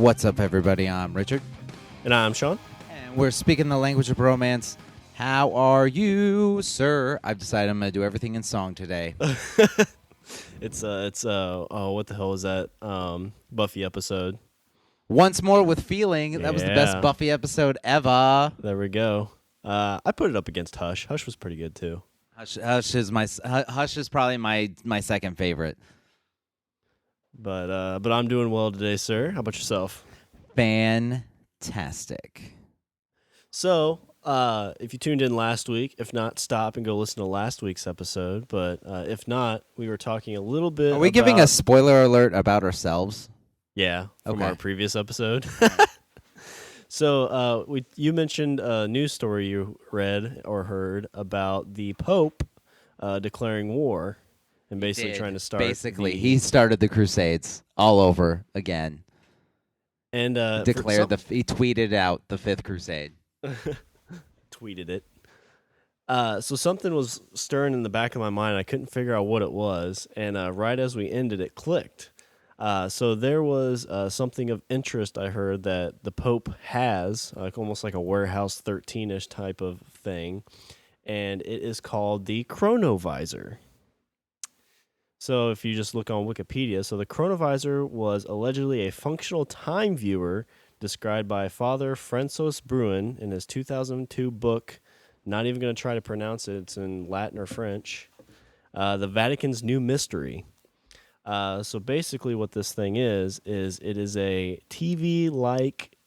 What's up, everybody? I'm Richard. And I'm Sean. And we're speaking the language of romance. How are you, sir? I've decided I'm going to do everything in song today. It's what the hell was that Buffy episode? Once More with Feeling. That was the best Buffy episode ever. There we go. I put it up against Hush. Hush was pretty good too. Hush is probably my second favorite. But I'm doing well today, sir. How about yourself? Fantastic. So, if you tuned in last week, if not, stop and go listen to last week's episode. But if not, we were talking a little bit. Are we giving a spoiler alert about ourselves? Yeah, from our previous episode. So, you mentioned a news story you read or heard about the Pope declaring war and basically trying to start. Basically, he started the Crusades all over again. And he tweeted out the Fifth Crusade. Tweeted it. So something was stirring in the back of my mind. I couldn't figure out what it was, and right as we ended, it clicked. So there was something of interest I heard that the Pope has, almost like a Warehouse 13-ish type of thing, and it is called the Chronovisor. So if you just look on Wikipedia, so the Chronovisor was allegedly a functional time viewer described by Father Francois Bruin in his 2002 book, not even going to try to pronounce it, it's in Latin or French, The Vatican's New Mystery. So basically what this thing is it is a TV-like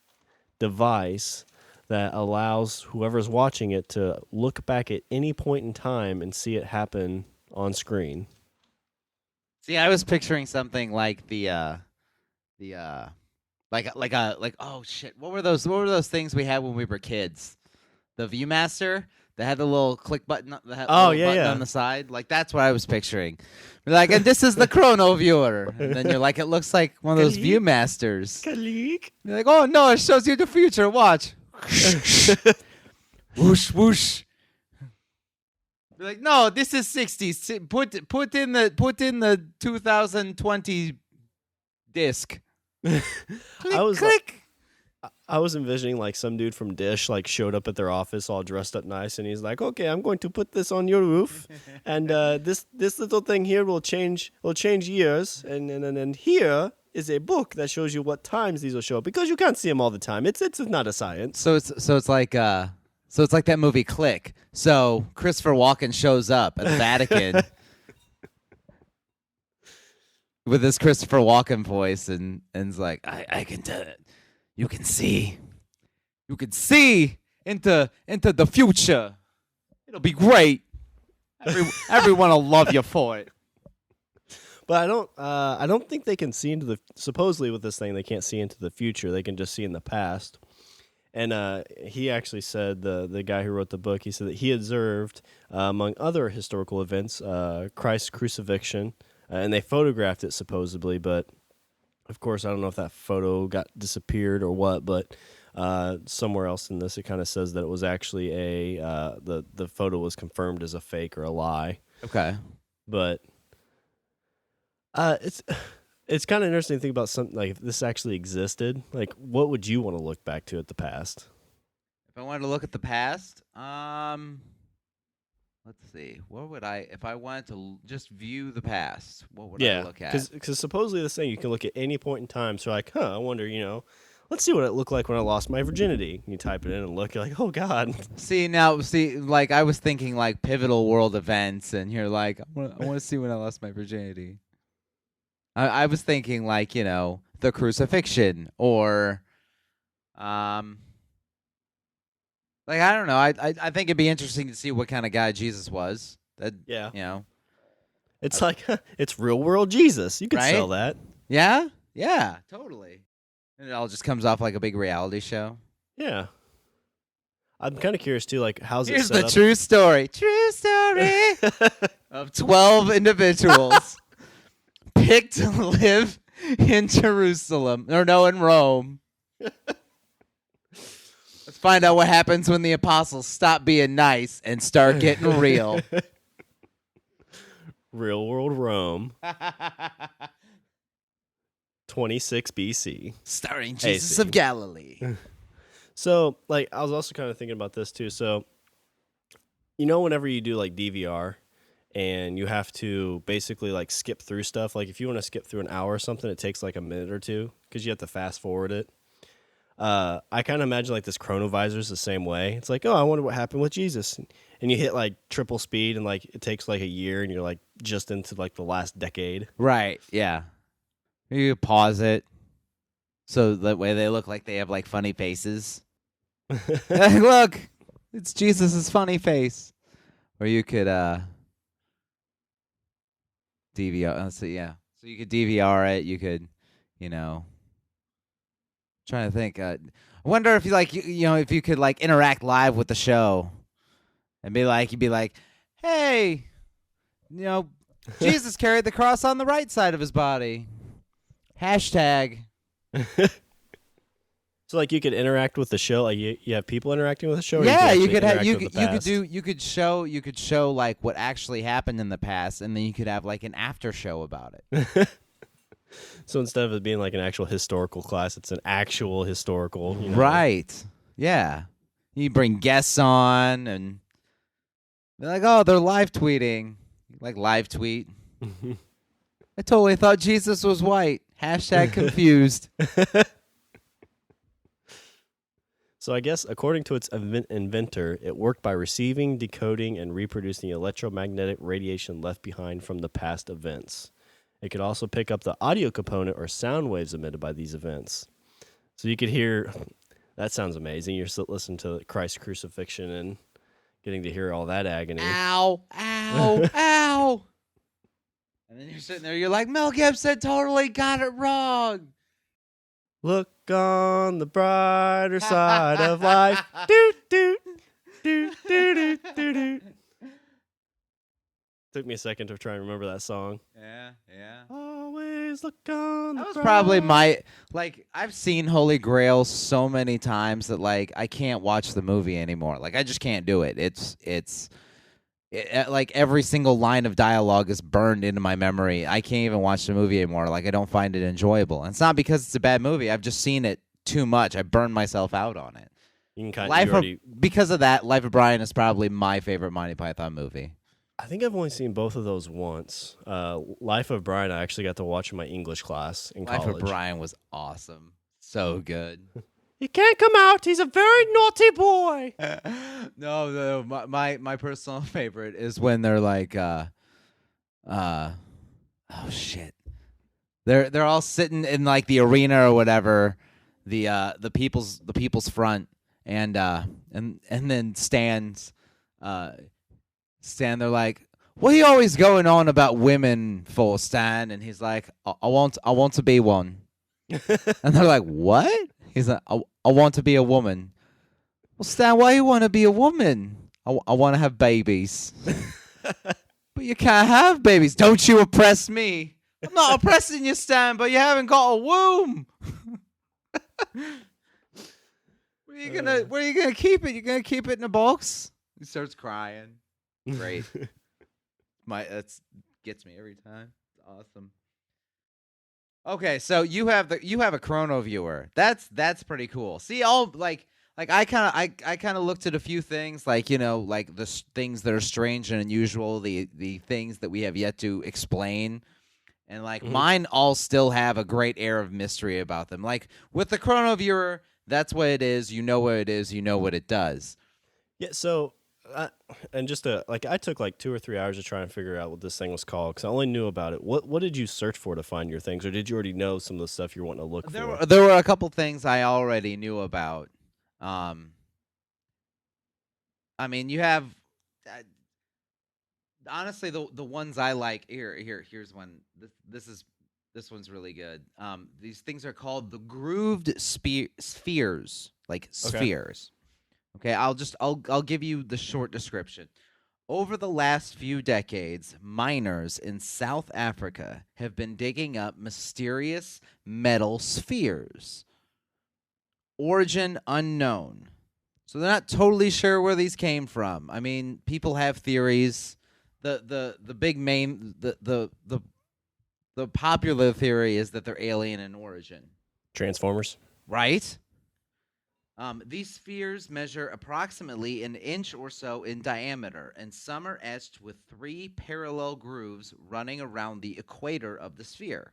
device that allows whoever's watching it to look back at any point in time and see it happen on screen. See, I was picturing something like oh shit, what were those things we had when we were kids? The ViewMaster that had the little click button, on the side. Like that's what I was picturing. We're like, and this is the Chrono Viewer, and then you're like, it looks like one of those ViewMasters. You're like, oh no, it shows you the future. Watch, whoosh whoosh. You're like, no, this is 60s. Put in the 2020 disc. Click. I was envisioning like some dude from Dish like showed up at their office all dressed up nice, and he's like, "Okay, I'm going to put this on your roof, and this little thing here will change years, and here is a book that shows you what times these will show up because you can't see them all the time. It's not a science." So it's like that movie Click. So Christopher Walken shows up at the Vatican with his Christopher Walken voice, and is like, I can tell it. You can see into the future. It'll be great. Everyone will love you for it. But I don't think they can see into the. Supposedly, with this thing, they can't see into the future. They can just see in the past. And he actually said, the guy who wrote the book, he said that he observed, among other historical events, Christ's crucifixion, and they photographed it supposedly, but of course I don't know if that photo got disappeared or what, but somewhere else in this it kind of says that it was actually the photo was confirmed as a fake or a lie. Okay. But it's kind of interesting to think about something like if this actually existed. Like, what would you want to look back to at the past? If I wanted to look at the past, let's see. What would if I wanted to just view the past, what would I look at? Because supposedly this thing, you can look at any point in time. So like, I wonder, let's see what it looked like when I lost my virginity. You type it in and look, you're like, oh, God. See, like I was thinking like pivotal world events, and you're like, I want to see when I lost my virginity. I was thinking like, the crucifixion or, like, I don't know. I think it'd be interesting to see what kind of guy Jesus was. It's like, it's real world Jesus. You could sell that. Yeah. Yeah, totally. And it all just comes off like a big reality show. Yeah. I'm kind of curious too, like, how's Here's it set the up? True story of 12 individuals picked to live in Jerusalem, in Rome. Let's find out what happens when the apostles stop being nice and start getting real. Real world Rome. 26 BC. Starring Jesus of Galilee. So, like, I was also kind of thinking about this too. So, whenever you do like DVR and you have to basically like skip through stuff, like if you want to skip through an hour or something, it takes like a minute or two because you have to fast forward it. I kind of imagine like this chronovisor is the same way. It's like, oh, I wonder what happened with Jesus. And you hit like triple speed and like it takes like a year and you're like just into like the last decade. Right, yeah. You pause it so that way they look like they have like funny faces. Like, look, it's Jesus' funny face. Or you could DVR. So yeah, so you could DVR it. You could, trying to think. I wonder if you like, if you could like interact live with the show, and you'd be like, hey, Jesus carried the cross on the right side of his body. Hashtag. So like you could interact with the show, like you have people interacting with the show. Or yeah, you could show like what actually happened in the past, and then you could have like an after show about it. So instead of it being like an actual historical class, it's an actual historical. Right? Yeah. You bring guests on, and they're like, "Oh, they're live tweeting." Like live tweet. I totally thought Jesus was white. Hashtag confused. So I guess according to its inventor, it worked by receiving, decoding, and reproducing electromagnetic radiation left behind from the past events. It could also pick up the audio component or sound waves emitted by these events. So you could hear, that sounds amazing. You're listening to Christ's crucifixion and getting to hear all that agony. Ow, ow, ow. And then you're sitting there, you're like, Mel Gibson totally got it wrong. Look on the brighter side of life. Doot, doot, doot, doot, doot, doot. Took me a second to try and remember that song. Yeah. Always look on the That was probably I've seen Holy Grail so many times that, like, I can't watch the movie anymore. Like, I just can't do it. It's like every single line of dialogue is burned into my memory. I can't even watch the movie anymore. Like, I don't find it enjoyable. And it's not because it's a bad movie. I've just seen it too much. I burned myself out on it. Because of that, Life of Brian is probably my favorite Monty Python movie. I think I've only seen both of those once. Life of Brian, I actually got to watch in my English class in college. Life of Brian was awesome. So good. He can't come out. He's a very naughty boy. No. My personal favorite is when they're like, oh shit. They're all sitting in like the arena or whatever, the people's front, and then Stan's Stan, they're like, what are you always going on about women for, Stan? And he's like, I want to be one. And they're like, what? He's like, I want to be a woman. Well, Stan, why you want to be a woman? I want to have babies. But you can't have babies. Don't you oppress me. I'm not oppressing you, Stan, but you haven't got a womb. Where are you gonna keep it? You gonna keep it in a box? He starts crying. Great. That gets me every time. It's awesome. Okay, so you have a chrono viewer. That's pretty cool. See, all like I kind of looked at a few things, like like the things that are strange and unusual, the things that we have yet to explain, and like mine all still have a great air of mystery about them. Like with the chrono viewer, that's what it is. You know what it is. You know what it does. Yeah. So. And just I took like 2 or 3 hours to try and figure out what this thing was called because I only knew about it. What did you search for to find your things, or did you already know some of the stuff you're wanting to look for? There were a couple things I already knew about. I mean, you have honestly the ones I like. Here's one. This one's really good. These things are called the grooved spheres, like spheres. Okay, I'll give you the short description. Over the last few decades, miners in South Africa have been digging up mysterious metal spheres. Origin unknown. So they're not totally sure where these came from. I mean, people have theories. The big main the the popular theory is that they're alien in origin. Transformers. Right? These spheres measure approximately an inch or so in diameter, and some are etched with 3 parallel grooves running around the equator of the sphere.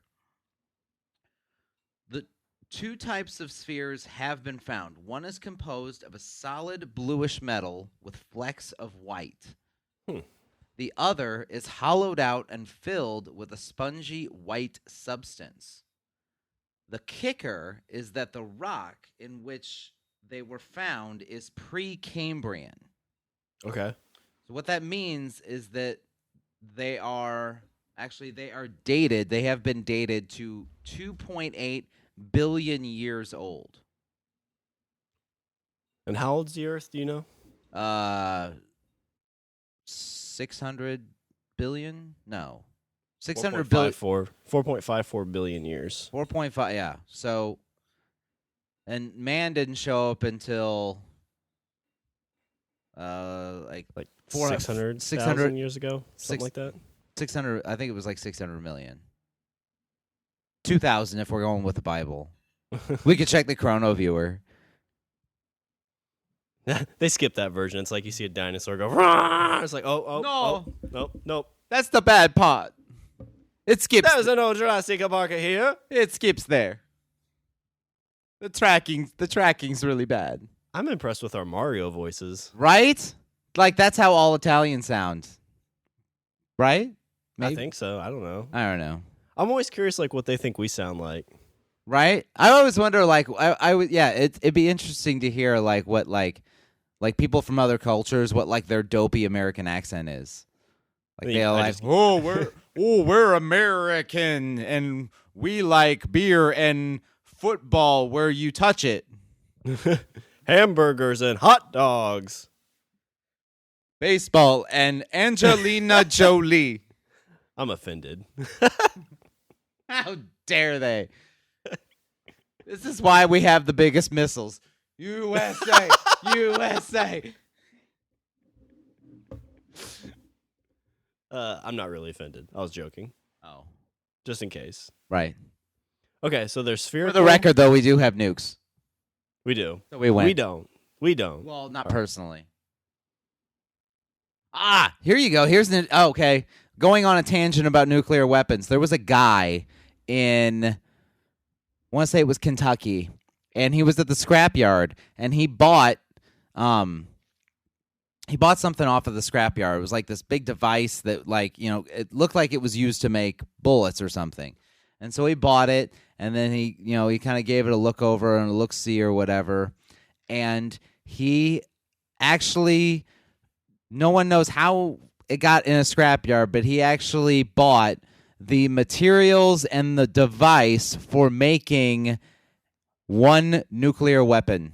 The 2 types of spheres have been found. One is composed of a solid bluish metal with flecks of white. The other is hollowed out and filled with a spongy white substance. The kicker is that the rock in which they were found is Precambrian. Okay. So what that means is that they are dated. They have been dated to 2.8 billion years old. And how old's the Earth? Do you know? 600 billion? No. 600 billion. 4.54 billion years. 4.5, yeah. So, and man didn't show up until like 600,000 years ago, something like that. 600, I think it was like 600 million. 2,000 if we're going with the Bible. We could check the Chrono Viewer. They skip that version. It's like you see a dinosaur go, Rah! It's like, nope. That's the bad part. It skips. There's an old Jurassic Park here. It skips there. The tracking's really bad. I'm impressed with our Mario voices. Right? Like, that's how all Italians sound. Right? Maybe? I think so. I don't know. I don't know. I'm always curious, like, what they think we sound like. Right? I always wonder, like, I would, yeah, it'd be interesting to hear, like, what, like people from other cultures, what, like, their dopey American accent is. Like, they're like, we're American, and we like beer and football where you touch it. Hamburgers and hot dogs. Baseball and Angelina Jolie. I'm offended. How dare they? This is why we have the biggest missiles. USA, USA. I'm not really offended. I was joking. Oh. Just in case. Right. Okay, so there's spherical. For the record, though, we do have nukes. We do. So we win. We don't. Well, not personally. Here you go. Okay. Going on a tangent about nuclear weapons. There was a guy in, I want to say it was Kentucky, and he was at the scrapyard, and he bought something off of the scrapyard. It was like this big device that, like, you know, it looked like it was used to make bullets or something. And so he bought it, and then he kind of gave it a look over and a look-see or whatever. And he actually, no one knows how it got in a scrapyard, but he actually bought the materials and the device for making one nuclear weapon.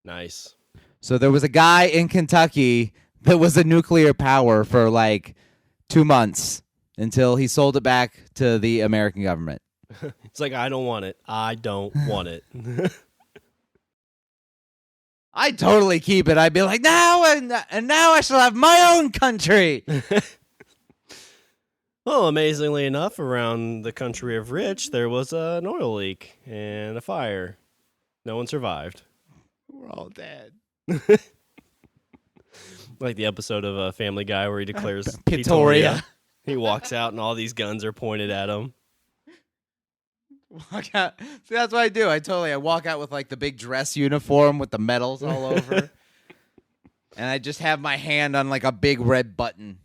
Nice. So there was a guy in Kentucky that was a nuclear power for like 2 months until he sold it back to the American government. It's like, I don't want it. I don't want it. I'd totally keep it. I'd be like, now I shall have my own country. Well, amazingly enough, around the country of Rich, there was an oil leak and a fire. No one survived. We're all dead. Like the episode of Family Guy where he declares Pitoria. He walks out and all these guns are pointed at him. Walk out. See, that's what I do. I walk out with like the big dress uniform with the medals all over. And I just have my hand on like a big red button.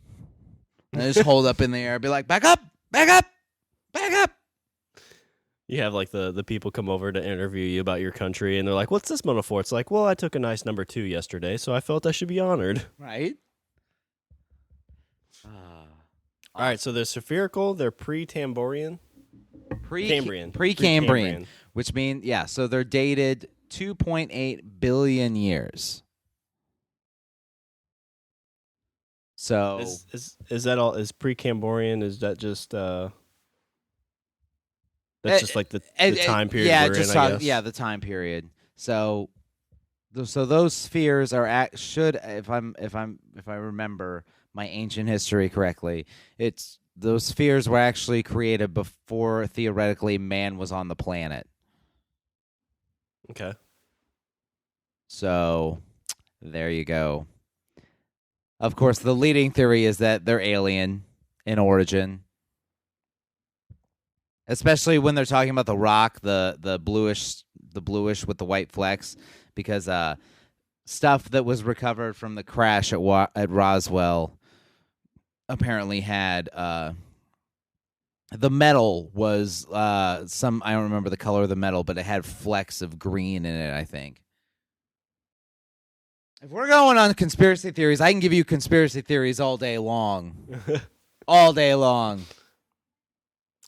And I just hold up in the air, be like, back up, back up, back up. You have like the people come over to interview you about your country, and they're like, what's this medal for? It's like, well, I took a nice number 2 yesterday, so I felt I should be honored. Right? All right, so they're spherical, they're Precambrian. Precambrian, which means, yeah, so they're dated 2.8 billion years. So is that all? Is Precambrian? Is that just that's just like the time period we're in, I guess? Yeah, the time period. So those spheres are if I remember my ancient history correctly, it's those spheres were actually created before theoretically man was on the planet. Okay. So there you go. Of course, the leading theory is that they're alien in origin, especially when they're talking about the rock, the bluish with the white flecks, because stuff that was recovered from the crash at Roswell apparently had the metal was some, I don't remember the color of the metal, but it had flecks of green in it, I think. If we're going on conspiracy theories, I can give you conspiracy theories all day long. All day long.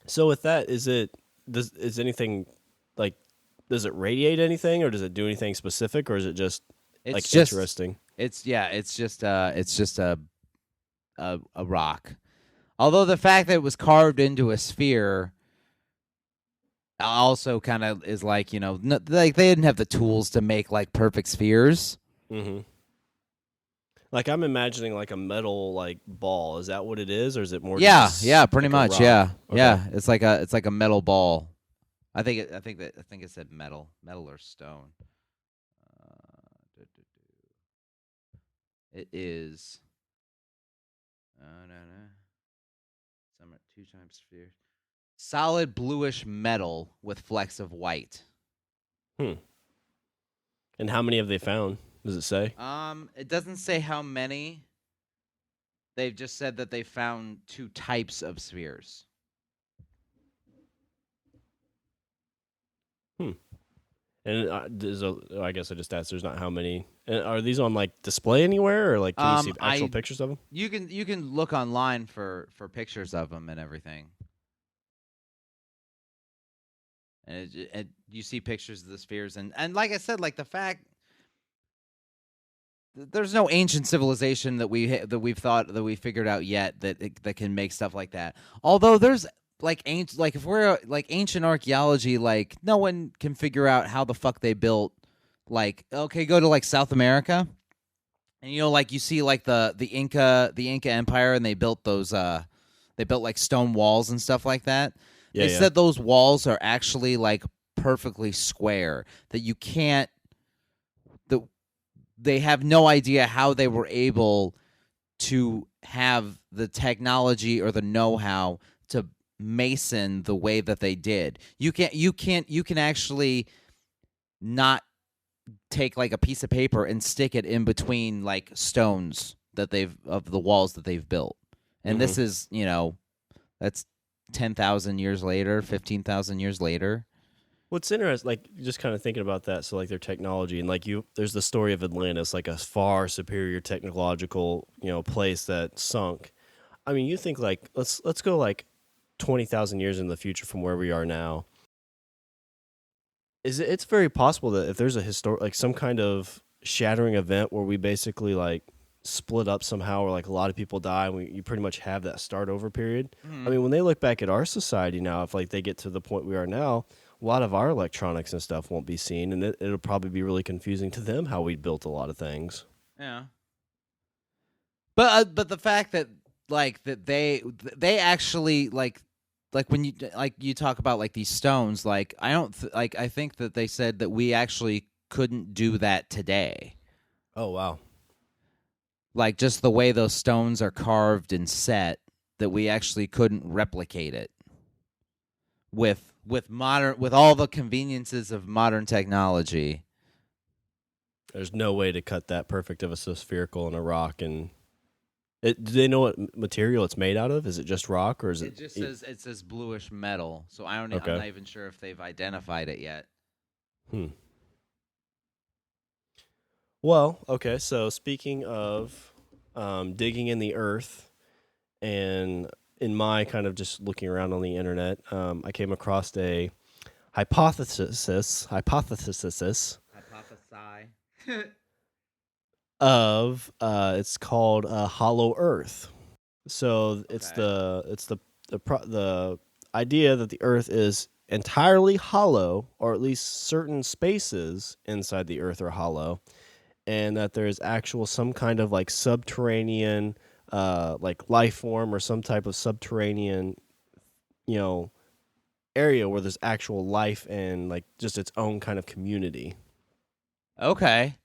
So with that, is anything like, does it radiate anything, or does it do anything specific, or is it just interesting? It's just a rock. Although the fact that it was carved into a sphere also kind of is like, like they didn't have the tools to make like perfect spheres. Mm-hmm. Like I'm imagining like a metal like ball. Is that what it is, or is it more? Yeah, pretty like much. Yeah, okay. Yeah. It's like a metal ball. I think it said metal or stone. It is. No. Some are 2 times sphere. Solid bluish metal with flecks of white. And how many have they found? Does it say? It doesn't say how many. They've just said that they found 2 types of spheres. And I guess I just asked. There's not how many. And are these on like display anywhere, or like can you see actual pictures of them? You can look online for pictures of them and everything. And you see pictures of the spheres, and like I said, like the fact there's no ancient civilization that we've thought that we figured out yet that can make stuff like that. Although there's if we're like ancient archaeology, like no one can figure out how the fuck they built. Like, okay, go to like South America, and like you see like the Inca Empire, and they built those like stone walls and stuff like that. Yeah, they said those walls are actually like perfectly square, that you can't. They have no idea how they were able to have the technology or the know-how to mason the way that they did. You can actually not take like a piece of paper and stick it in between like stones of the walls that they've built. And this is, that's 10,000 years later, 15,000 years later. What's interesting, like just kind of thinking about that, so like their technology, and like there's the story of Atlantis, like a far superior technological, place that sunk. I mean, you think like let's go like 20,000 years in the future from where we are now. It's very possible that if there's a like some kind of shattering event where we basically like split up somehow, or like a lot of people die, and you pretty much have that start over period. I mean, when they look back at our society now, if like they get to the point we are now, a lot of our electronics and stuff won't be seen, and it'll probably be really confusing to them how we built a lot of things. Yeah. But the fact that like that they actually like when you talk about like these stones, like I don't I think that they said that we actually couldn't do that today. Oh wow. Like just the way those stones are carved and set, that we actually couldn't replicate it with all the conveniences of modern technology. There's no way to cut that perfect of a spherical in a rock. And do they know what material it's made out of? Is it just rock, or is it? It says bluish metal. So I'm not even sure if they've identified it yet. Well, okay. So speaking of digging in the earth, and in my kind of just looking around on the internet, I came across a hypothesis of it's called hollow Earth. So it's the idea that the Earth is entirely hollow, or at least certain spaces inside the Earth are hollow, and that there's actual some kind of like subterranean like life form or some type of subterranean, you know, area where there's actual life and like just its own kind of community. Okay.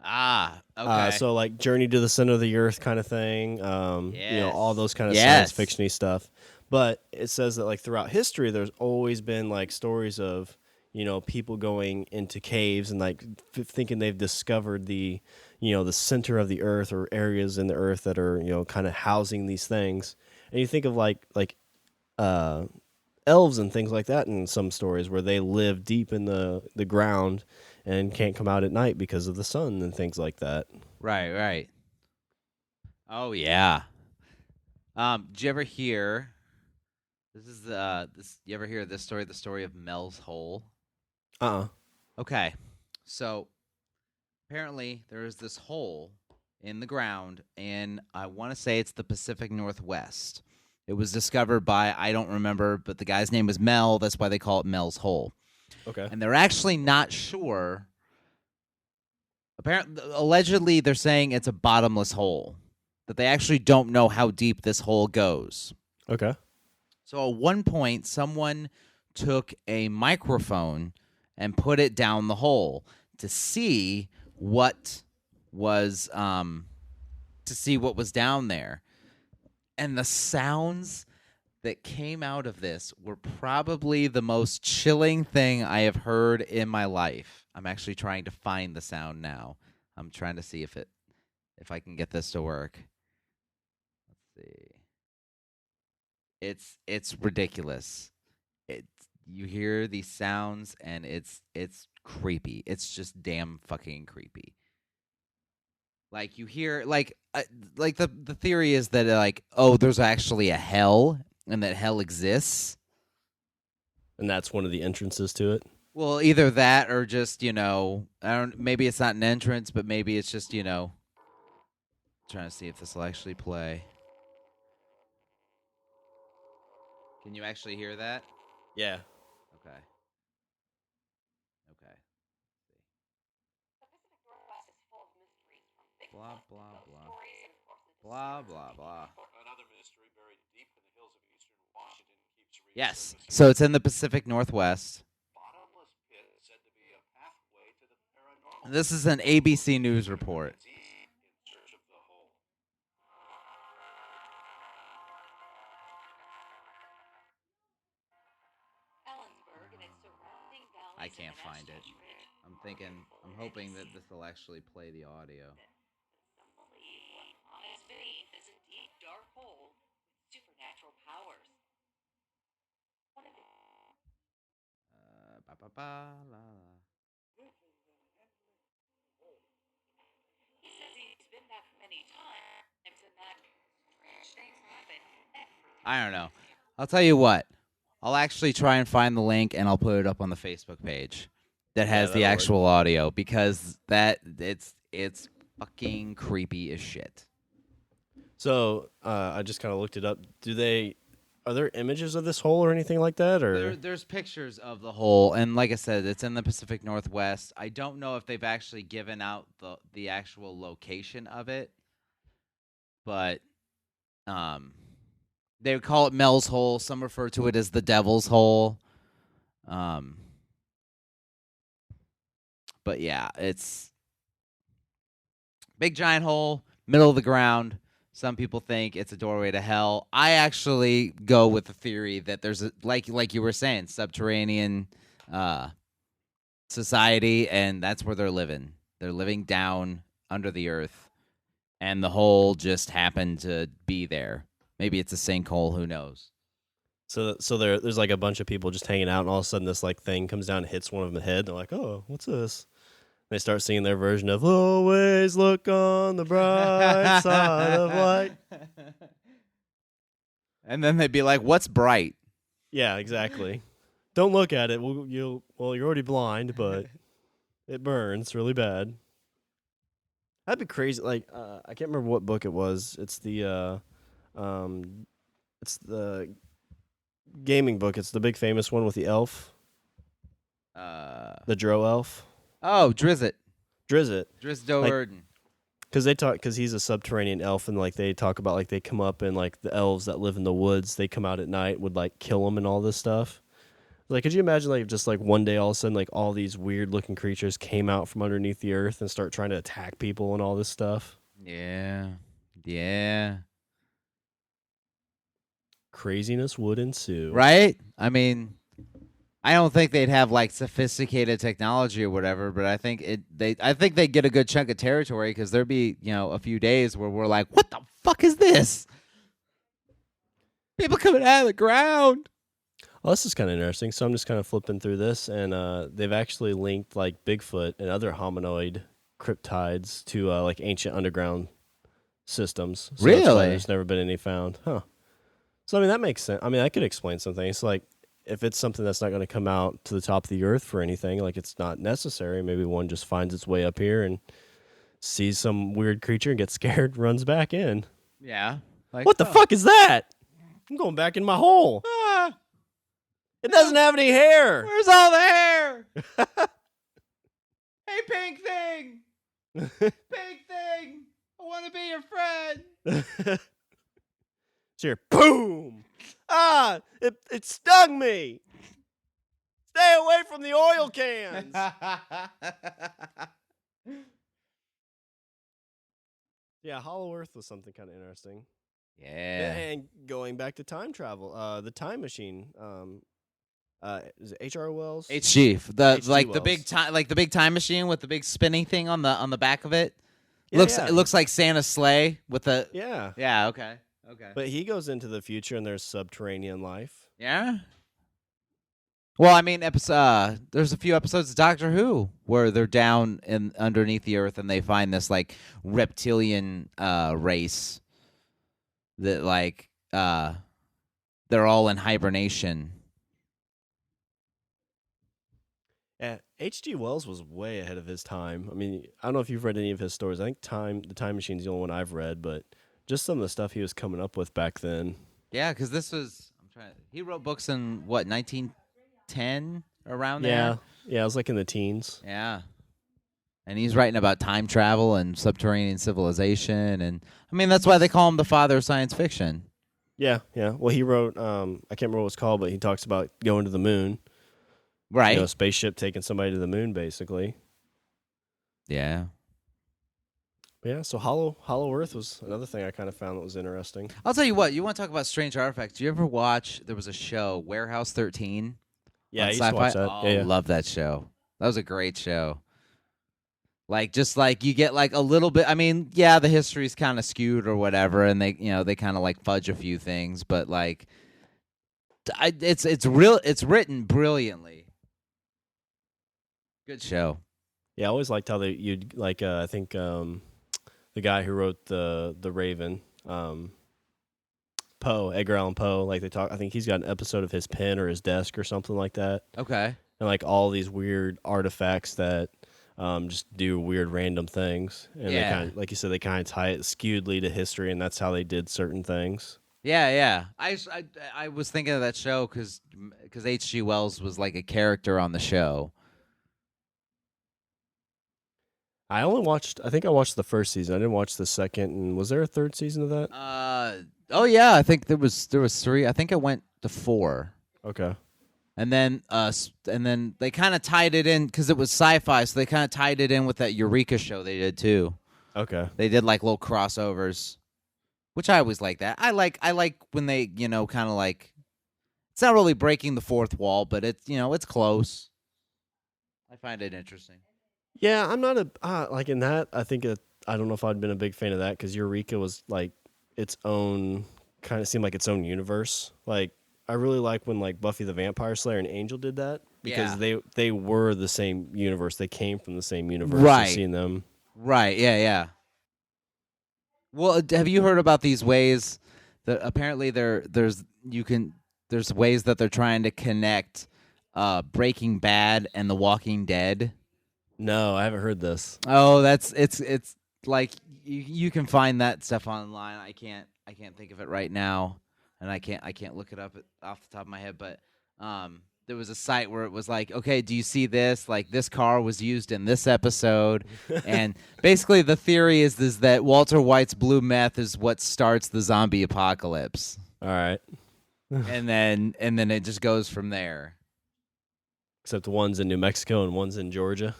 Okay. So like Journey to the Center of the Earth kind of thing. You know, all Yes. those kind of science Yes. fiction-y stuff. But it says that like throughout history, there's always been like stories of, you know, people going into caves and like thinking they've discovered the, you know, the center of the earth or areas in the earth that are, you know, kind of housing these things. And you think of uh elves and things like that in some stories where they live deep in the ground and can't come out at night because of the sun and things like that. Right, right. Oh yeah. Did you ever hear this you ever hear this story, the story of Mel's Hole? Uh-uh. Okay. So apparently there is this hole in the ground, and I want to say it's the Pacific Northwest. It was discovered by, I don't remember, but the guy's name was Mel. That's why they call it Mel's Hole. Okay. And they're actually not sure. Apparently, allegedly, they're saying it's a bottomless hole, that they actually don't know how deep this hole goes. Okay. So at one point, someone took a microphone and put it down the hole to see what was down there. And the sounds that came out of this were probably the most chilling thing I have heard in my life. I'm actually trying to find the sound now. I'm trying to see if I can get this to work. Let's see. It's ridiculous. You hear these sounds and it's creepy. It's just damn fucking creepy. Like you hear like the theory is that like, oh, there's actually a hell and that hell exists. And that's one of the entrances to it. Well, either that or just, I don't, maybe it's not an entrance, but maybe it's just, trying to see if this will actually play. Can you actually hear that? Yeah. Okay. Blah, blah, blah. Blah, blah, blah. Yes. So it's in the Pacific Northwest. This is an ABC News report. I can't find it. I'm hoping that this will actually play the audio. Ba, ba, ba, la, la. I don't know. I'll tell you what. I'll actually try and find the link and I'll put it up on the Facebook page that has the actual audio because it's fucking creepy as shit. So I just kind of looked it up. Are there images of this hole or anything like that? Or there's pictures of the hole, and like I said, it's in the Pacific Northwest. I don't know if they've actually given out the actual location of it, but they would call it Mel's Hole. Some refer to it as the Devil's Hole. But yeah, it's big giant hole, middle of the ground. Some people think it's a doorway to hell. I actually go with the theory that there's like you were saying, subterranean society, and that's where they're living. They're living down under the earth, and the hole just happened to be there. Maybe it's a sinkhole. Who knows? So there's like a bunch of people just hanging out, and all of a sudden this like thing comes down and hits one of them in the head. They're like, "Oh, what's this?" They start singing their version of "Always Look on the Bright Side of Light." And then they'd be like, "What's bright?" Yeah, exactly. Don't look at it. You're already blind, but it burns really bad. That'd be crazy. Like, I can't remember what book it was. It's the gaming book. It's the big famous one with the elf, the Drow elf. Oh, Drizzt Drizzt. Do'Urden. Because he's a subterranean elf, and like they talk about like they come up and like the elves that live in the woods, they come out at night, would like kill them and all this stuff. Like, could you imagine like just like one day all of a sudden like all these weird looking creatures came out from underneath the earth and start trying to attack people and all this stuff? Yeah. Yeah. Craziness would ensue. Right? I mean, I don't think they'd have like sophisticated technology or whatever, but I think they get a good chunk of territory because there'd be, a few days where we're like, what the fuck is this? People coming out of the ground. Well, this is kind of interesting. So I'm just kind of flipping through this, and they've actually linked like Bigfoot and other hominoid cryptides to like ancient underground systems. So that's why Really? there's never been any found. Huh. So I mean that makes sense. I mean that could explain some things. Like if it's something that's not going to come out to the top of the earth for anything, like it's not necessary. Maybe one just finds its way up here and sees some weird creature and gets scared, runs back in. Yeah. Like, What the fuck is that? I'm going back in my hole. Ah, It doesn't have any hair. where's all the hair? Hey, pink thing. Pink thing. I want to be your friend. So here, boom! Ah, it stung me. Stay away from the oil cans. Yeah, Hollow Earth was something kind of interesting. Yeah. And going back to time travel, the time machine. Is it H.R. Wells? HG, H.G. the big time machine with the big spinning thing on the back of it. Yeah, It looks like Santa's sleigh with the Yeah. Okay. But he goes into the future and there's subterranean life. Yeah. Well, I mean, there's a few episodes of Doctor Who where they're down underneath the earth and they find this like reptilian race that like they're all in hibernation. Yeah, H.G. Wells was way ahead of his time. I mean, I don't know if you've read any of his stories. I think the Time Machine is the only one I've read, but just some of the stuff he was coming up with back then. Yeah, because he wrote books in what 1910 around there. Yeah, it was like in the teens. Yeah. And he's writing about time travel and subterranean civilization, and I mean that's why they call him the father of science fiction. Yeah. Well, he wrote I can't remember what it's called, but he talks about going to the moon. Right. A spaceship taking somebody to the moon, basically. Yeah. Yeah, so Hollow Earth was another thing I kind of found that was interesting. I'll tell you what, you want to talk about strange artifacts. Do you ever watch, there was a show, Warehouse 13? Yeah, I used Sci-Fi? to watch that. Oh, Yeah. Love that show. That was a great show. Like, just like you get like a little bit, I mean, yeah, the history's kind of skewed or whatever, and they kind of like fudge a few things, but like, it's written brilliantly. Good show. Yeah, I always liked how you'd like I think the guy who wrote the Raven, Poe, Edgar Allan Poe, like they talk. I think he's got an episode of his pen or his desk or something like that. Okay. And like all these weird artifacts that just do weird random things. And they kind of, like you said, they kind of tie it skewedly to history, and that's how they did certain things. Yeah. I was thinking of that show because H.G. Wells was like a character on the show. I think I watched the first season. I didn't watch the second. And was there a third season of that? Oh yeah, I think there was 3. I think it went to 4. Okay. And then they kind of tied it in because it was sci-fi, so they kind of tied it in with that Eureka show they did too. Okay. They did like little crossovers, which I always like that. I like when they kind of like, it's not really breaking the fourth wall, but it's it's close. I find it interesting. Yeah, I'm not like in that. I think I don't know if I'd been a big fan of that because Eureka was like its own kind of seemed like its own universe. Like I really like when like Buffy the Vampire Slayer and Angel did that because they were the same universe. They came from the same universe. Right. Seeing them. Right. Yeah. Well, have you heard about these ways that apparently there's ways that they're trying to connect Breaking Bad and The Walking Dead? No, I haven't heard this. Oh, it's like you can find that stuff online. I can't think of it right now, and I can't look it up off the top of my head. But there was a site where it was like, okay, do you see this? Like, this car was used in this episode. And basically the theory is that Walter White's blue meth is what starts the zombie apocalypse. All right. and then it just goes from there. Except one's in New Mexico and one's in Georgia.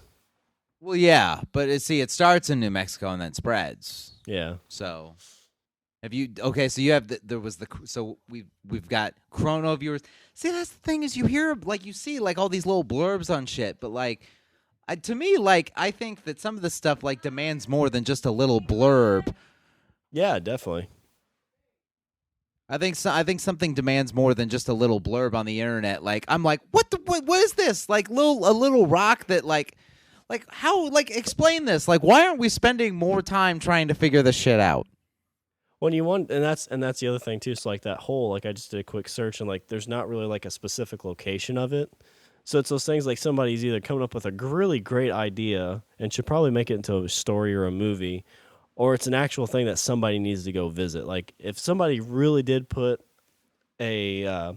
Well, yeah, but it starts in New Mexico and then spreads. Yeah. So... So you have we've got chrono viewers. See, that's the thing is you hear like you see like all these little blurbs on shit, but like to me like I think that some of the stuff like demands more than just a little blurb. Yeah, definitely. I think something demands more than just a little blurb on the internet. Like I'm like, what is this? Like a little rock that like how like explain this? Like why aren't we spending more time trying to figure this shit out? When you want, and that's the other thing too. So like that hole, like I just did a quick search, and like there's not really like a specific location of it. So it's those things like somebody's either coming up with a really great idea and should probably make it into a story or a movie, or it's an actual thing that somebody needs to go visit. Like if somebody really did put a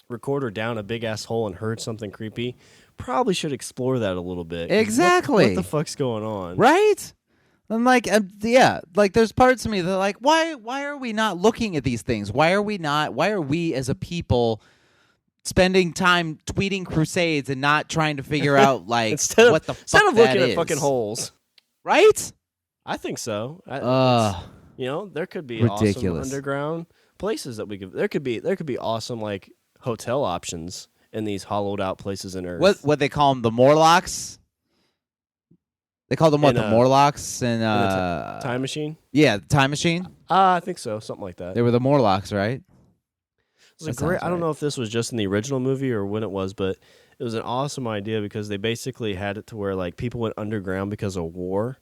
recorder down a big ass hole and heard something creepy, probably should explore that a little bit. Exactly. What the fuck's going on? Right? I'm like, yeah, like there's parts of me that are like, why are we not looking at these things? Why are we as a people spending time tweeting crusades and not trying to figure out like instead of looking at fucking holes? Right? I think so. There could be ridiculous awesome underground places that we could. There could be awesome like hotel options in these hollowed out places in Earth. What they call them, the Morlocks? They called them what, the Morlocks and Time Machine? Yeah, the Time Machine. I think so, something like that. They were the Morlocks, right? It was I don't know if this was just in the original movie or when it was, but it was an awesome idea because they basically had it to where like people went underground because of war,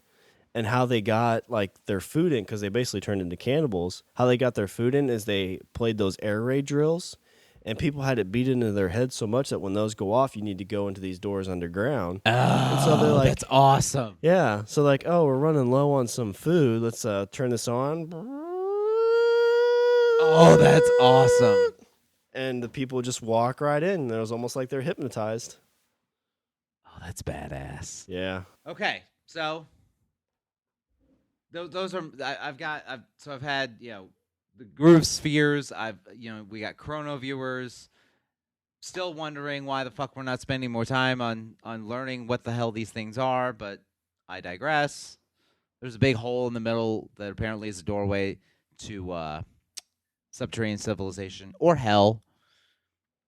and how they got like their food in, because they basically turned into cannibals. How they got their food in is they played those air raid drills. And people had it beat into their heads so much that when those go off, you need to go into these doors underground. Oh, and so they're like, that's awesome. Yeah. So like, oh, we're running low on some food. Let's turn this on. Oh, that's awesome. And the people just walk right in. It was almost like they're hypnotized. Oh, that's badass. Yeah. Okay. So those are I've had, the groove spheres. We got chrono viewers. Still wondering why the fuck we're not spending more time on learning what the hell these things are, but I digress. There's a big hole in the middle that apparently is a doorway to subterranean civilization or hell.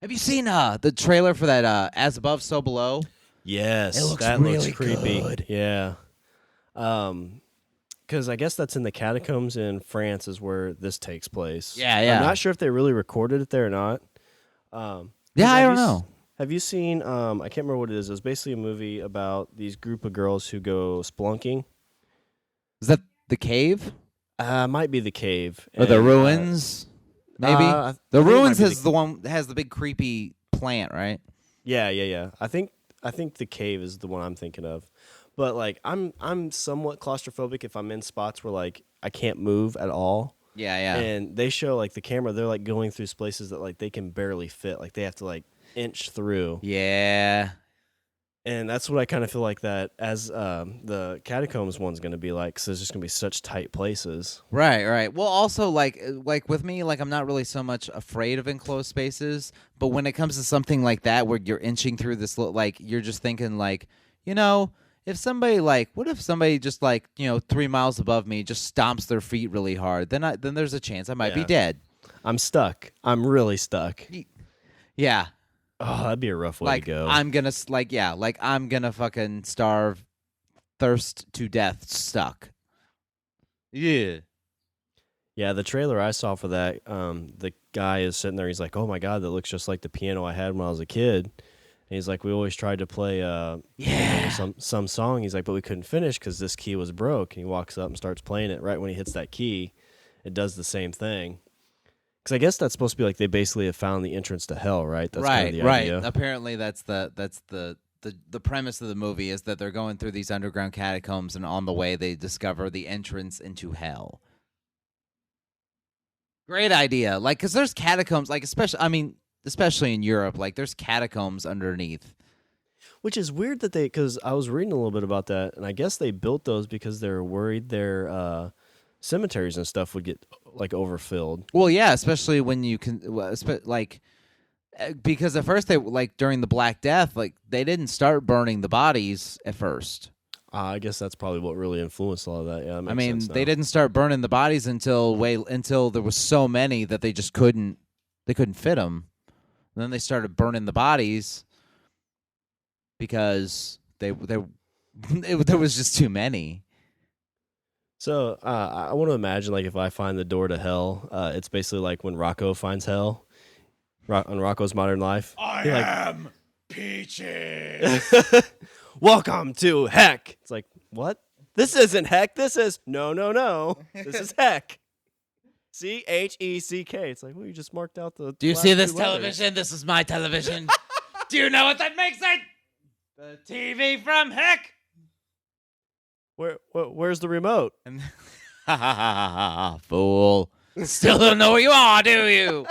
Have you seen the trailer for that As Above, So Below? Yes, it looks that really looks creepy. Good. Yeah. Because I guess that's in the catacombs in France is where this takes place. Yeah. I'm not sure if they really recorded it there or not. I don't know. Have you seen, I can't remember what it is. It was basically a movie about these group of girls who go spelunking. Is that The Cave? Might be The Cave. Or The Ruins? Maybe? The Ruins is the one that has the big creepy plant, right? Yeah. I think The Cave is the one I'm thinking of. But like I'm somewhat claustrophobic if I'm in spots where like I can't move at all. Yeah. And they show like the camera, they're like going through places that like they can barely fit. Like they have to like inch through. Yeah. And that's what I kind of feel like that as the catacombs one's going to be like, because there's just going to be such tight places. Right. Well, also like with me, like I'm not really so much afraid of enclosed spaces, but when it comes to something like that where you're inching through this, like you're just thinking like, if somebody what if somebody just 3 miles above me just stomps their feet really hard, then there's a chance I might be dead. I'm stuck. I'm really stuck. Yeah. Oh, that'd be a rough way to go. I'm gonna fucking starve, thirst to death, stuck. Yeah. Yeah, the trailer I saw for that, the guy is sitting there. He's like, "Oh my god, that looks just like the piano I had when I was a kid." And he's like, "We always tried to play some song." He's like, "But we couldn't finish because this key was broke." And he walks up and starts playing it. Right when he hits that key, it does the same thing. Because I guess that's supposed to be like they basically have found the entrance to hell, right? That's kind of the idea. Apparently, that's the premise of the movie is that they're going through these underground catacombs, and on the way they discover the entrance into hell. Great idea, because there's catacombs, especially. I mean, especially in Europe, like there's catacombs underneath. Which is weird that because I was reading a little bit about that, and I guess they built those because they were worried their cemeteries and stuff would get like overfilled. Well, yeah, especially when you can, like, because at first they like during the Black Death, like they didn't start burning the bodies at first. I guess that's probably what really influenced all of that. Yeah, I mean, they didn't start burning the bodies until there was so many that they just couldn't fit them. And then they started burning the bodies because there was just too many. So I want to imagine, like, if I find the door to hell, it's basically like when Rocco finds hell on Rocco's Modern Life. I am Peaches. Welcome to heck. It's like, what? This isn't heck. This is no. This is heck. CHECK. It's like, well, you just marked out the. Do you see this television? This is my television. Do you know what that makes it? The TV from heck. Where's the remote? Fool. Still don't know where you are, do you?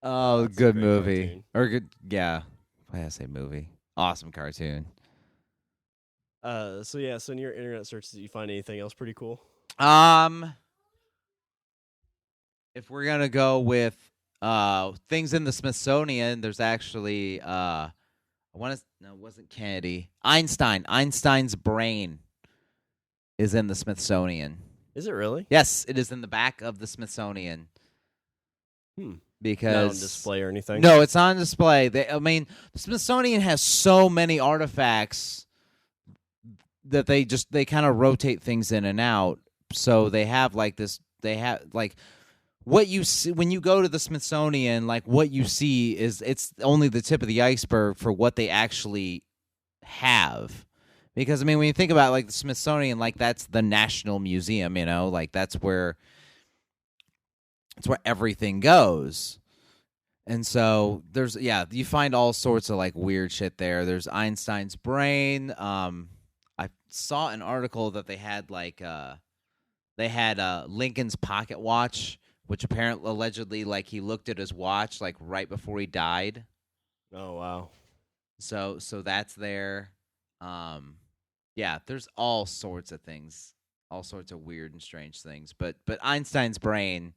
Oh, that's good movie. Cartoon. Or good, yeah. Why did I say movie? Awesome cartoon. So in your internet searches, did you find anything else pretty cool? If we're gonna go with things in the Smithsonian, there's actually it wasn't Kennedy. Einstein's brain is in the Smithsonian. Is it really? Yes, it is in the back of the Smithsonian. Because not on display or anything? No, it's not on display. The Smithsonian has so many artifacts that they kind of rotate things in and out. So they have like this. They have like what you see when you go to the Smithsonian. Like what you see it's only the tip of the iceberg for what they actually have. Because when you think about like the Smithsonian, like that's the National Museum. Like that's where everything goes. And so you find all sorts of like weird shit there. There's Einstein's brain. I saw an article that they had Lincoln's pocket watch, which apparently allegedly like he looked at his watch like right before he died. Oh wow. So that's there. There's all sorts of things, all sorts of weird and strange things. But Einstein's brain,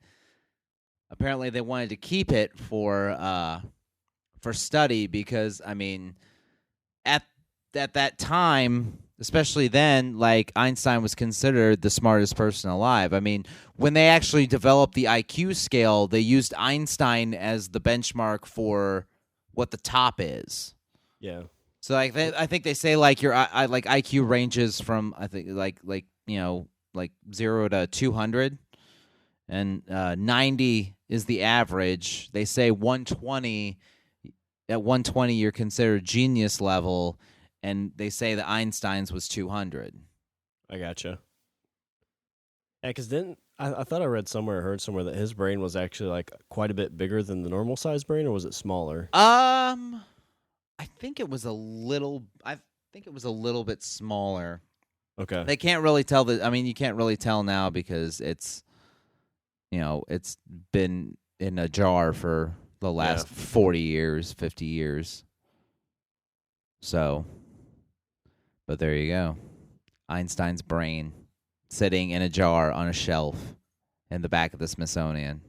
apparently they wanted to keep it for study because at that time, especially then, like Einstein was considered the smartest person alive. When they actually developed the IQ scale, they used Einstein as the benchmark for what the top is. Yeah. So like I think they say like your like IQ ranges from I think like 0 to 200, and 90 is the average. They say 120. At 120, you're considered genius level, and they say that Einstein's was 200. I gotcha. Yeah, because then I thought I read somewhere, or heard somewhere that his brain was actually like quite a bit bigger than the normal size brain, or was it smaller? I think it was a little bit smaller. Okay. They can't really tell you can't really tell now because it's it's been in a jar for the last 40 years, 50 years. So, but there you go. Einstein's brain sitting in a jar on a shelf in the back of the Smithsonian.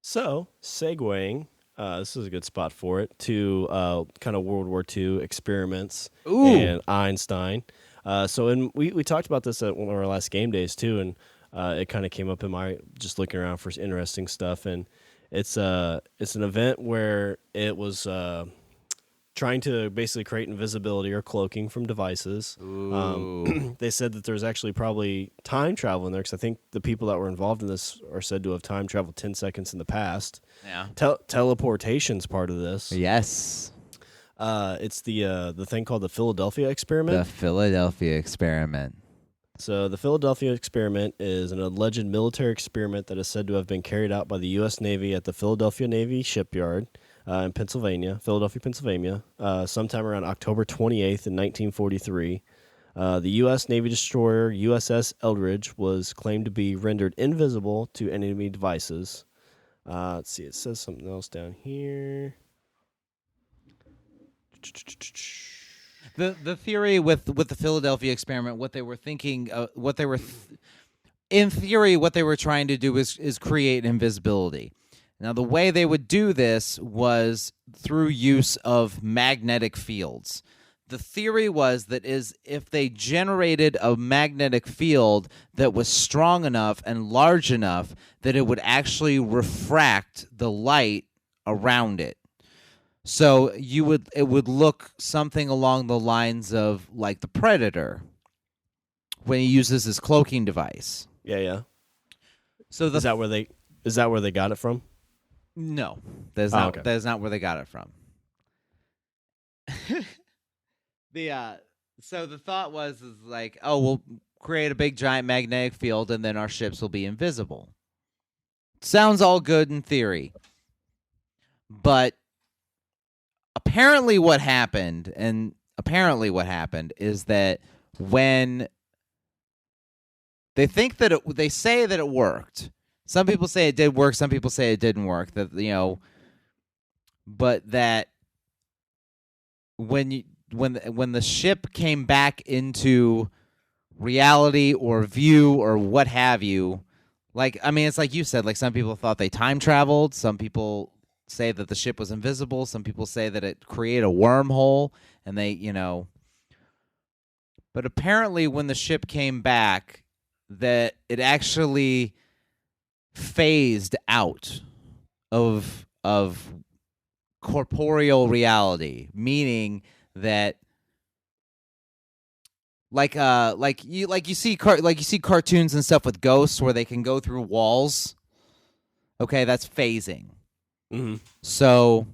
So, segueing, this is a good spot for it, to kind of World War II experiments. Ooh. And Einstein. We talked about this at one of our last game days too, and it kind of came up in my just looking around for interesting stuff. And it's an event where it was trying to basically create invisibility or cloaking from devices. They said that there's actually probably time travel in there, because I think the people that were involved in this are said to have time traveled 10 seconds in the past. Yeah. Teleportation's part of this. Yes. It's the thing called the Philadelphia experiment. The Philadelphia experiment. So the Philadelphia experiment is an alleged military experiment that is said to have been carried out by the U.S. Navy at the Philadelphia Navy Shipyard in Philadelphia, Pennsylvania, sometime around October 28th in 1943. The U.S. Navy destroyer USS Eldridge was claimed to be rendered invisible to enemy devices. Let's see. It says something else down here. The theory with the Philadelphia experiment, what they were thinking, in theory, what they were trying to do is create invisibility. Now, the way they would do this was through use of magnetic fields. The theory was that if they generated a magnetic field that was strong enough and large enough that it would actually refract the light around it. So it would look something along the lines of like the Predator when he uses his cloaking device. Yeah. So is that where they got it from? No, that's not. Okay. That is not where they got it from. So the thought is like, oh, we'll create a big giant magnetic field and then our ships will be invisible. Sounds all good in theory. But apparently what happened is that when they think that they say that it worked. Some people say it did work, some people say it didn't work. But that when the ship came back into reality or view or what have you, it's like you said, like some people thought they time traveled, some people say that the ship was invisible, some people say that it created a wormhole and but apparently when the ship came back, that it actually phased out of corporeal reality, meaning that you see cartoons and stuff with ghosts where they can go through walls. Okay, that's phasing. Mm-hmm. So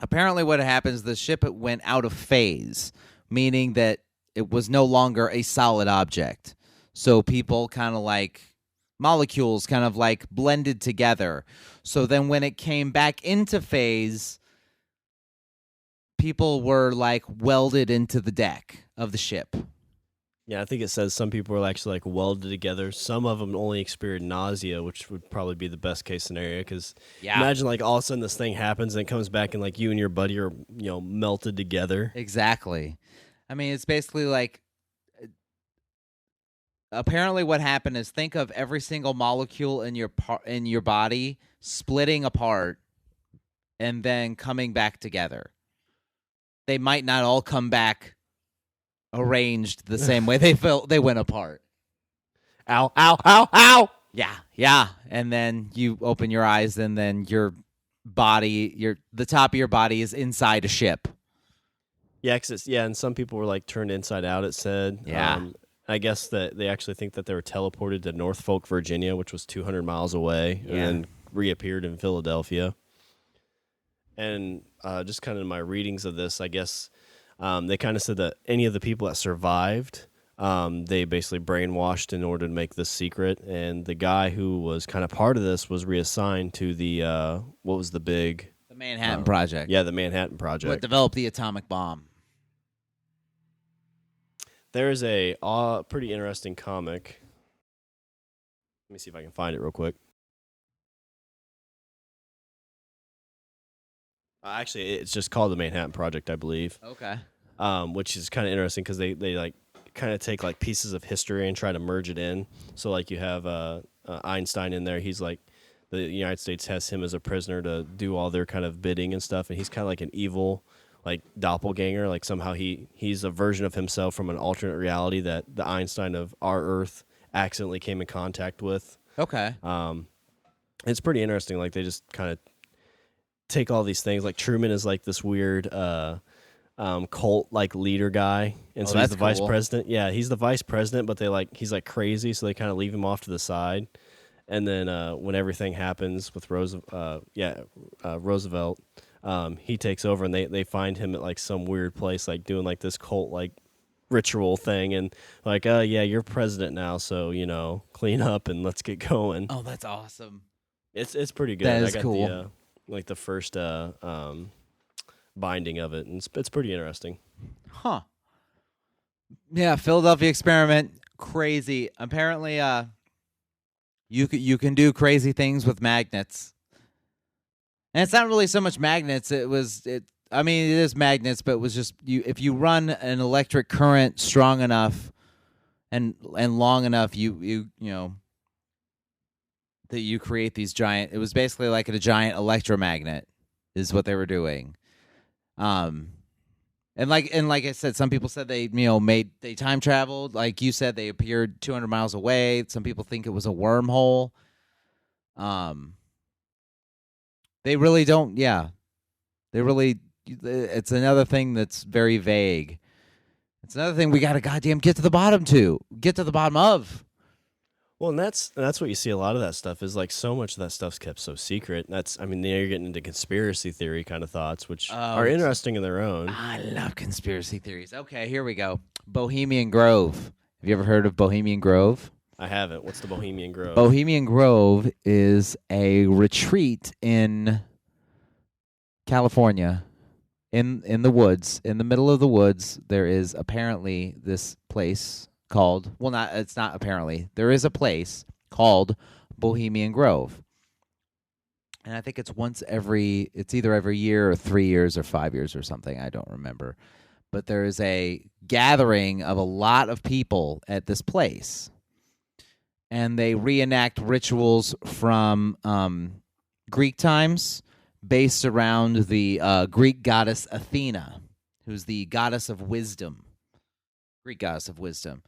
apparently what happens, the ship went out of phase, meaning that it was no longer a solid object. So people kind of like molecules kind of like blended together. So then when it came back into phase, people were like welded into the deck of the ship. Yeah, I think it says some people were actually like welded together. Some of them only experienced nausea, which would probably be the best case scenario. Because imagine like all of a sudden this thing happens and it comes back and like you and your buddy are melted together. Exactly. I mean, it's basically like apparently what happened is think of every single molecule in your body splitting apart and then coming back together. They might not all come back arranged the same way they went apart. Ow, ow, ow, ow! Yeah. And then you open your eyes and then your body, the top of your body is inside a ship. Yeah, and some people were like turned inside out, it said. Yeah. I guess that they actually think that they were teleported to Norfolk, Virginia, which was 200 miles away, and then reappeared in Philadelphia. And just kind of my readings of this, I guess they kind of said that any of the people that survived, they basically brainwashed in order to make this secret. And the guy who was kind of part of this was reassigned to the, what was the big? The Manhattan Project. Yeah, the Manhattan Project. What developed the atomic bomb. There's a pretty interesting comic. Let me see if I can find it real quick. Actually, it's just called the Manhattan Project, I believe. Okay. Which is kind of interesting because they like kind of take like pieces of history and try to merge it in. So like you have Einstein in there. He's like the United States has him as a prisoner to do all their kind of bidding and stuff, and he's kind of like an evil like doppelganger. Like somehow he's a version of himself from an alternate reality that the Einstein of our Earth accidentally came in contact with. Okay. It's pretty interesting. Like they just kind of take all these things. Like Truman is like this weird cult like leader guy, and so he's the vice president. Yeah, he's the vice president, but he's like crazy, so they kind of leave him off to the side. And then when everything happens with Roosevelt, he takes over, and they find him at like some weird place, like doing like this cult like ritual thing, and like, yeah, you're president now, so clean up and let's get going. Oh, that's awesome. It's pretty good. That is I got cool. the first binding of it, and it's pretty interesting. Huh. Yeah, Philadelphia experiment, crazy. Apparently, You can do crazy things with magnets. And it's not really so much magnets. I mean, it is magnets, but it was just if you run an electric current strong enough and long enough, you know that you create these giant. It was basically like a giant electromagnet, is what they were doing. And like I said, some people said they they time traveled. Like you said, they appeared 200 miles away. Some people think it was a wormhole. They really don't. Yeah, they really. It's another thing that's very vague. It's another thing we got to goddamn get to the bottom of. Well, and that's what you see a lot of that stuff is like so much of that stuff's kept so secret. I mean, now you're getting into conspiracy theory kind of thoughts, which are interesting in their own. I love conspiracy theories. Okay, here we go. Bohemian Grove. Have you ever heard of Bohemian Grove? I haven't. What's the Bohemian Grove? Bohemian Grove is a retreat in California, in the woods, in the middle of the woods. There is apparently this place called, it's not apparently, there is a place called Bohemian Grove. And I think it's it's either every year or 3 years or 5 years or something. I don't remember. But there is a gathering of a lot of people at this place. And they reenact rituals from Greek times based around the Greek goddess Athena, who's the goddess of wisdom. Greek goddess of wisdom.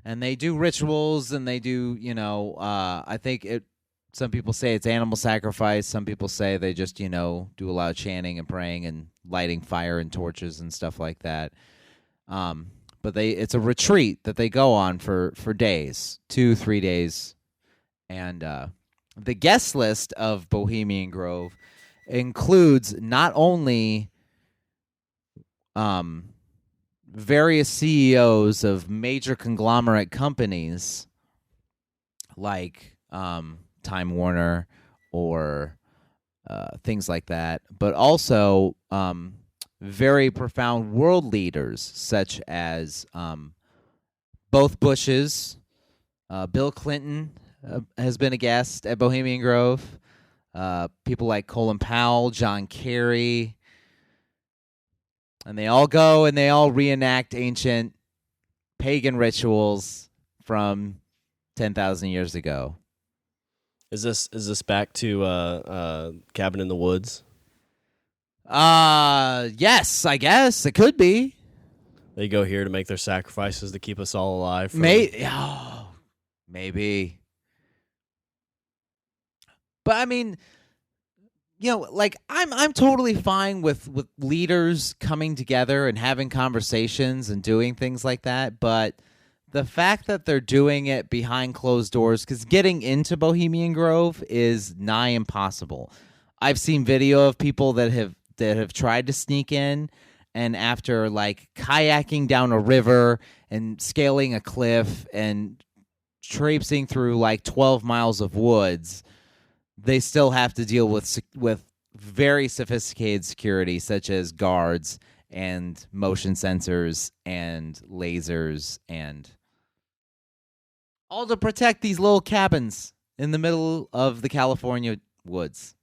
And they do rituals, and they do, I think some people say it's animal sacrifice. Some people say they just, do a lot of chanting and praying and lighting fire and torches and stuff like that. But it's a retreat that they go on for days, 2-3 days. And the guest list of Bohemian Grove includes not only various CEOs of major conglomerate companies like Time Warner or things like that, but also very profound world leaders such as both Bushes. Bill Clinton has been a guest at Bohemian Grove. People like Colin Powell, John Kerry. And they all go and they all reenact ancient pagan rituals from 10,000 years ago. Is this back to Cabin in the Woods? Yes, I guess it could be. They go here to make their sacrifices to keep us all alive. Maybe. But I mean, like I'm totally fine with leaders coming together and having conversations and doing things like that, but the fact that they're doing it behind closed doors, because getting into Bohemian Grove is nigh impossible. I've seen video of people that have tried to sneak in, and after like kayaking down a river and scaling a cliff and traipsing through like 12 miles of woods, they still have to deal with very sophisticated security, such as guards and motion sensors and lasers, and all to protect these little cabins in the middle of the California woods.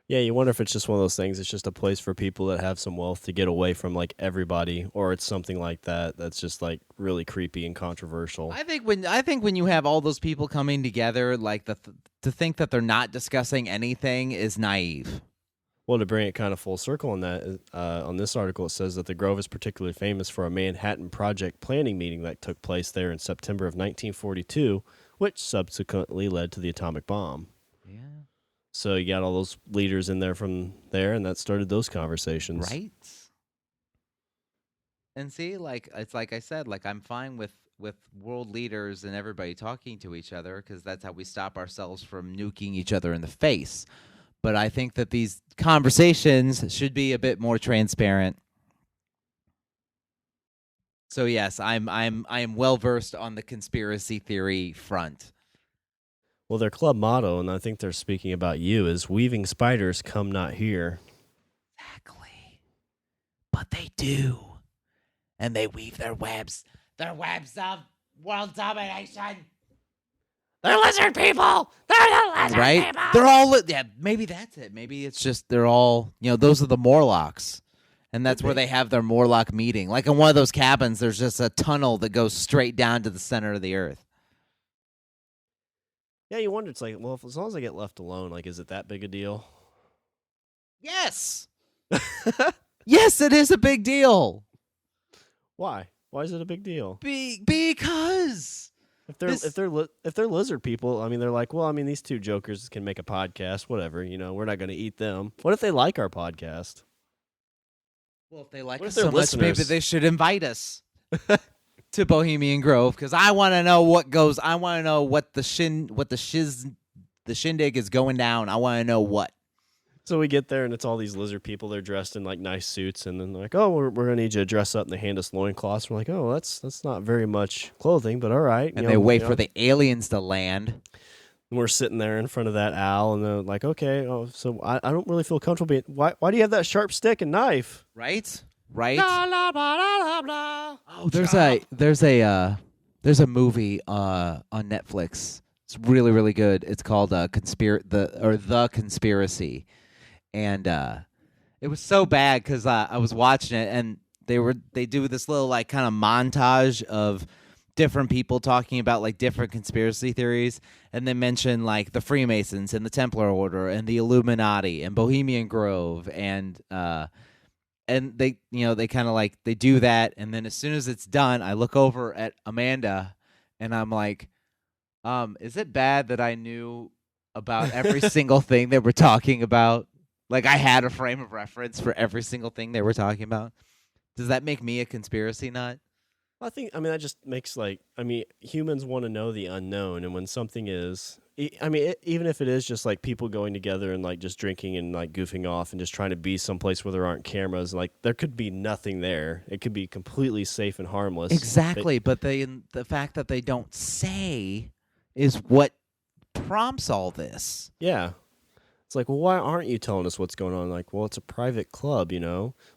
Yeah, you wonder if it's just one of those things. It's just a place for people that have some wealth to get away from like everybody, or it's something like that that's just like really creepy and controversial. I think when you have all those people coming together, like to think that they're not discussing anything is naive. Well, to bring it kind of full circle on that, on this article, it says that the Grove is particularly famous for a Manhattan Project planning meeting that took place there in September of 1942, which subsequently led to the atomic bomb. Yeah. So you got all those leaders in there from there, and that started those conversations. Right. And see, like it's like I said, like I'm fine with world leaders and everybody talking to each other, because that's how we stop ourselves from nuking each other in the face. But I think that these conversations should be a bit more transparent. So yes, I am well versed on the conspiracy theory front. Well, their club motto, and I think they're speaking about you, is "Weaving spiders come not here." Exactly. But they do. And they weave their webs of world domination. They're lizard people. They're the lizard people. They're all maybe that's it. Maybe it's just they're all, those are the Morlocks. And that's where they have their Morlock meeting. Like in one of those cabins, there's just a tunnel that goes straight down to the center of the earth. Yeah, you wonder, it's like, well, as long as I get left alone, like, is it that big a deal? Yes. Yes, it is a big deal. Why? Why is it a big deal? Because if they're lizard people, I mean, they're like, well, I mean, these two jokers can make a podcast, whatever. We're not going to eat them. What if they like our podcast? Well, if they like us so much, maybe they should invite us to Bohemian Grove, because I want to know what goes. I want to know what the shindig is going down. I want to know what. So we get there, and it's all these lizard people. They're dressed in like nice suits, and then they're like, "Oh, we're gonna need you to dress up." And they hand us loincloths. We're like, "Oh, that's not very much clothing, but all right." And they wait for the aliens to land. And we're sitting there in front of that owl, and they're like, "Okay, so I don't really feel comfortable. Why do you have that sharp stick and knife?" Right. Blah, blah, blah, blah. Oh, there's a movie on Netflix. It's really, really good. It's called The Conspiracy, and it was so bad because I was watching it, and they do this little like kind of montage of different people talking about like different conspiracy theories, and they mention like the Freemasons and the Templar Order and the Illuminati and Bohemian Grove, and they they kind of like they do that, and then as soon as it's done, I look over at Amanda, and I'm like, is it bad that I knew about every single thing they were talking about? Like I had a frame of reference for every single thing they were talking about. Does that make me a conspiracy nut? Well, that just makes humans want to know the unknown, and when something is, even if it is just like people going together and like just drinking and like goofing off and just trying to be someplace where there aren't cameras, like there could be nothing there. It could be completely safe and harmless. Exactly, but the fact that they don't say is what prompts all this. Yeah. It's like, well, why aren't you telling us what's going on? Like, well, it's a private club,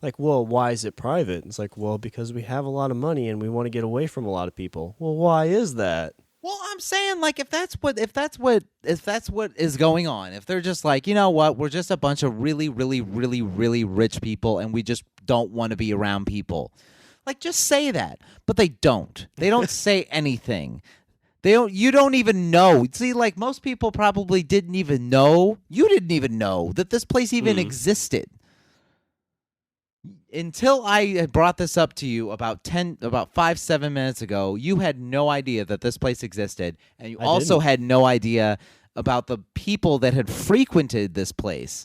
Like, well, why is it private? It's like, well, because we have a lot of money and we want to get away from a lot of people. Well, why is that? Well, I'm saying, like, if that's what is going on, if they're just like, you know what, we're just a bunch of really, really, really, really rich people, and we just don't want to be around people, like, just say that. But they don't. They don't say anything. You don't even know. See, like most people probably didn't even know. You didn't even know that this place even existed until I had brought this up to you about 5-7 minutes ago. You had no idea that this place existed, and you also had no idea about the people that had frequented this place.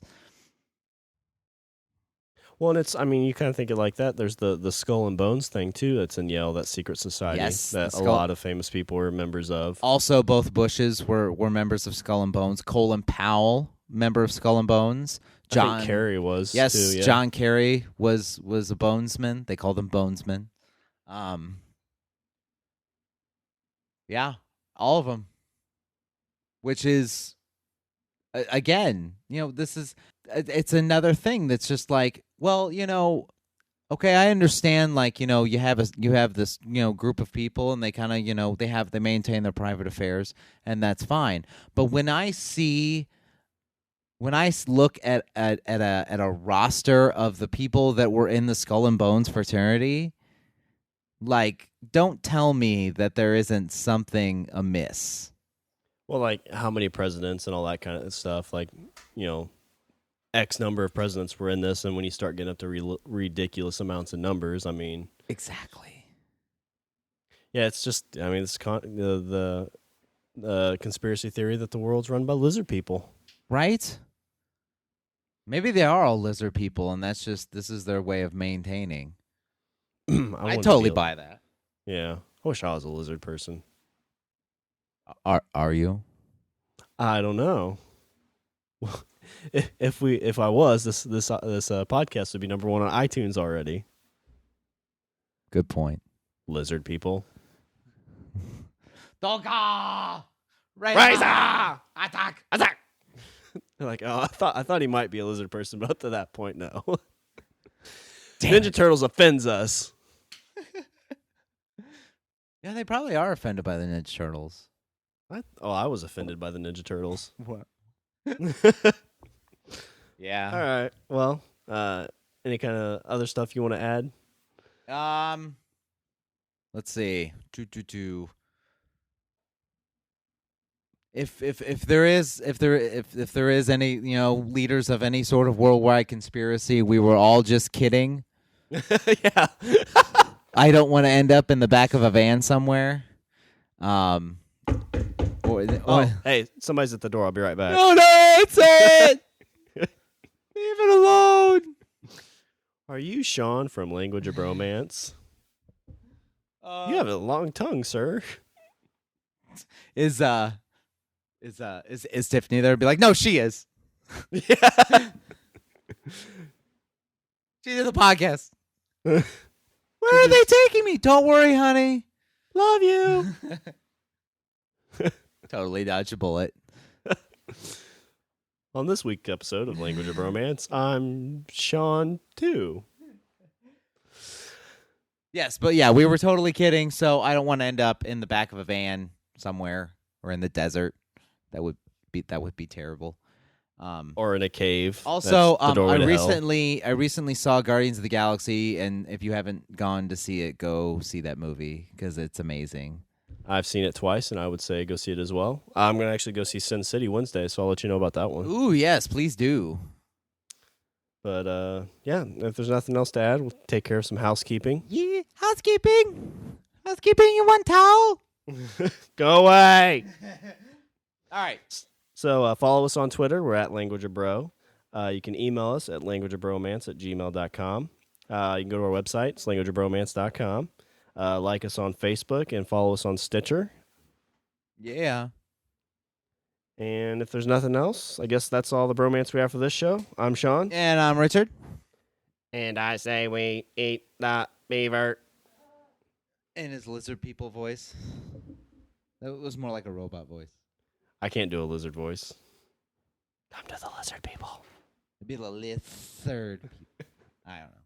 Well, and it's, you kind of think it like that. There's the Skull and Bones thing, too, that's in Yale, that secret society that a lot of famous people were members of. Also, both Bushes were members of Skull and Bones. Colin Powell, member of Skull and Bones. I think Carey was, yes, too, yeah. John Carey was a Bonesman. They called him Bonesman. Yeah, all of them. Which is, again, this is... It's another thing that's just like, well, okay, I understand, like, you have this, group of people, and they kind of, they maintain their private affairs, and that's fine. But when I look at a roster of the people that were in the Skull and Bones fraternity, like, don't tell me that there isn't something amiss. Well, like how many presidents and all that kind of stuff, like, X number of presidents were in this, and when you start getting up to ridiculous amounts of numbers, Exactly. Yeah, it's just, it's the conspiracy theory that the world's run by lizard people. Right? Maybe they are all lizard people, and this is their way of maintaining. I totally buy that. Yeah. I wish I was a lizard person. Are you? I don't know. If I was, this podcast would be number 1 on iTunes already. Good point. Lizard people. Doga! Razor! Attack! They're like, oh, I thought he might be a lizard person, but up to that point, no. Ninja Turtles offends us. Yeah, they probably are offended by the Ninja Turtles. I was offended by the Ninja Turtles. What? Yeah. All right. Well, any kind of other stuff you want to add? Let's see. If there is any leaders of any sort of worldwide conspiracy, we were all just kidding. Yeah. I don't want to end up in the back of a van somewhere. Hey, somebody's at the door. I'll be right back. No, it's it. Leave it alone. Are you Sean from Language of Bromance? You have a long tongue, sir. Is Tiffany there? Be like, no, she is. Yeah. She did the podcast. Where are they taking me? Don't worry, honey. Love you. Totally dodged a bullet. On this week's episode of Language of Romance, I'm Sean too. Yes, but yeah, we were totally kidding. So I don't want to end up in the back of a van somewhere or in the desert. That would be terrible. Or in a cave. Also, I recently saw Guardians of the Galaxy, and if you haven't gone to see it, go see that movie because it's amazing. I've seen it twice, and I would say go see it as well. I'm going to actually go see Sin City Wednesday, so I'll let you know about that one. Ooh, yes, please do. But, yeah, if there's nothing else to add, we'll take care of some housekeeping. Yeah, housekeeping. Housekeeping, you want towel? Go away. All right. So follow us on Twitter. We're at Language of Bro. You can email us at languageofbromance@gmail.com. You can go to our website. It's languageofbromance.com. Like us on Facebook and follow us on Stitcher. Yeah. And if there's nothing else, I guess that's all the bromance we have for this show. I'm Sean. And I'm Richard. And I say we eat the beaver. In his lizard people voice. That was more like a robot voice. I can't do a lizard voice. Come to the lizard people. It'd be the lizard people. I don't know.